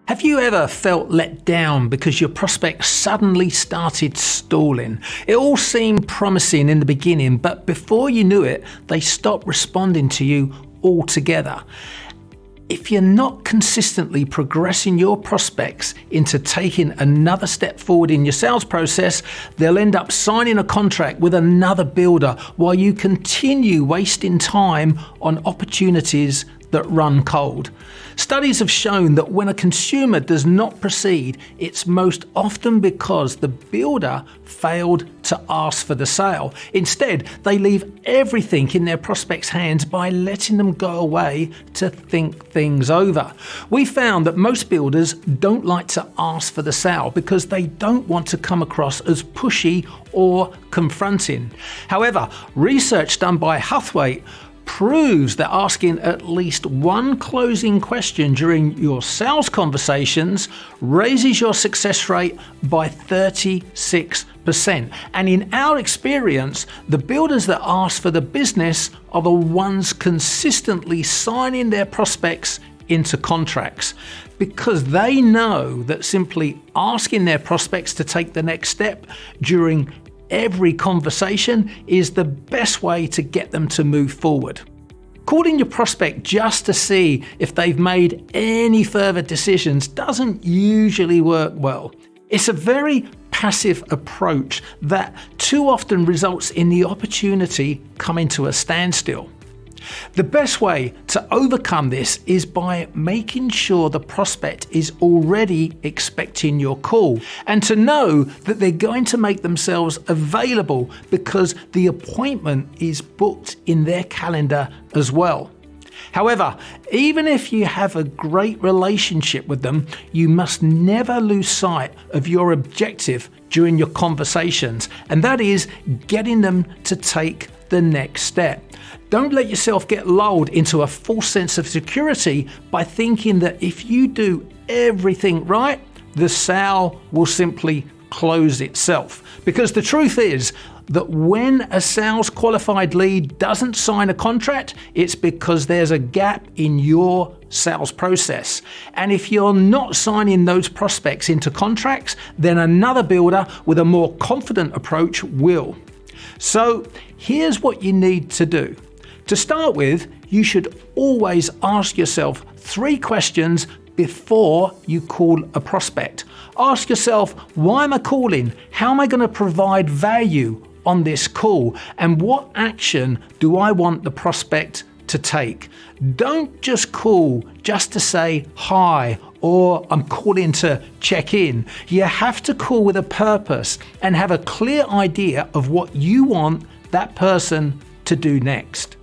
Have you ever felt let down because your prospect suddenly started stalling? It all seemed promising in the beginning, but before you knew it, they stopped responding to you altogether. If you're not consistently progressing your prospects into taking another step forward in your sales process, they'll end up signing a contract with another builder while you continue wasting time on opportunities that run cold. Studies have shown that when a consumer does not proceed, it's most often because the builder failed to ask for the sale. Instead, they leave everything in their prospect's hands by letting them go away to think things over. We found that most builders don't like to ask for the sale because they don't want to come across as pushy or confronting. However, research done by Huthwaite proves that asking at least one closing question during your sales conversations raises your success rate by 36%. And in our experience, the builders that ask for the business are the ones consistently signing their prospects into contracts, because they know that simply asking their prospects to take the next step during every conversation is the best way to get them to move forward. Calling your prospect just to see if they've made any further decisions doesn't usually work well. It's a very passive approach that too often results in the opportunity coming to a standstill. The best way to overcome this is by making sure the prospect is already expecting your call and to know that they're going to make themselves available because the appointment is booked in their calendar as well. However, even if you have a great relationship with them, you must never lose sight of your objective during your conversations, and that is getting them to take the next step. Don't let yourself get lulled into a false sense of security by thinking that if you do everything right, the sale will simply close itself. Because the truth is that when a sales qualified lead doesn't sign a contract, it's because there's a gap in your sales process. And if you're not signing those prospects into contracts, then another builder with a more confident approach will. So here's what you need to do. To start with, you should always ask yourself 3 questions before you call a prospect. Ask yourself, why am I calling? How am I going to provide value on this call? And what action do I want the prospect to take? Don't just call just to say hi or I'm calling to check in. You have to call with a purpose and have a clear idea of what you want that person to do next.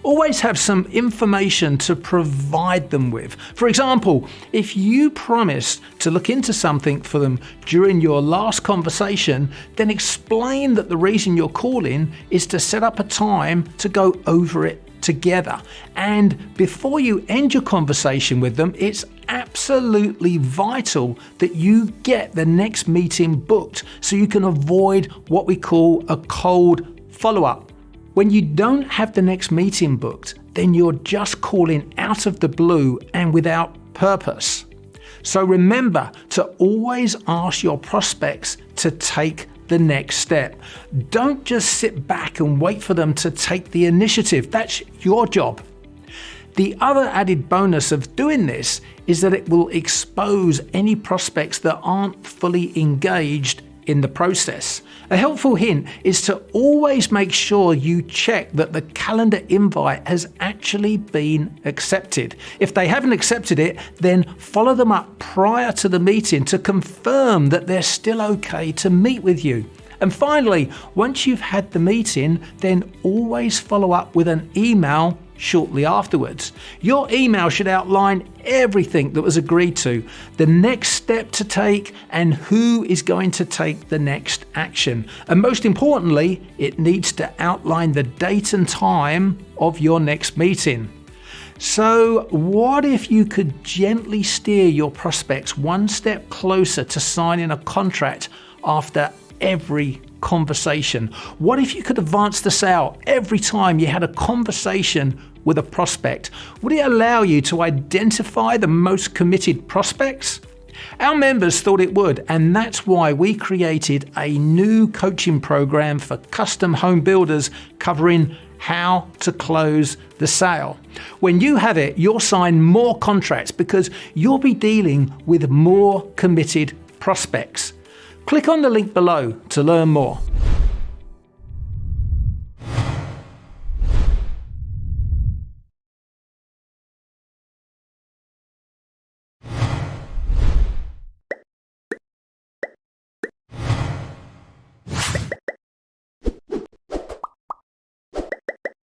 Always have some information to provide them with. For example, if you promised to look into something for them during your last conversation, then explain that the reason you're calling is to set up a time to go over it together. And before you end your conversation with them, it's absolutely vital that you get the next meeting booked so you can avoid what we call a cold follow-up. When you don't have the next meeting booked, then you're just calling out of the blue and without purpose. So remember to always ask your prospects to take the next step. Don't just sit back and wait for them to take the initiative. That's your job. The other added bonus of doing this is that it will expose any prospects that aren't fully engaged in the process. A helpful hint is to always make sure you check that the calendar invite has actually been accepted. If they haven't accepted it, then follow them up prior to the meeting to confirm that they're still okay to meet with you. And finally, once you've had the meeting, then always follow up with an email shortly afterwards. Your email should outline everything that was agreed to, the next step to take, and who is going to take the next action. And most importantly, it needs to outline the date and time of your next meeting. So what if you could gently steer your prospects one step closer to signing a contract after every conversation? What if you could advance the sale every time you had a conversation with a prospect, would it allow you to identify the most committed prospects? Our members thought it would, and that's why we created a new coaching program for custom home builders covering how to close the sale. When you have it, you'll sign more contracts because you'll be dealing with more committed prospects. Click on the link below to learn more.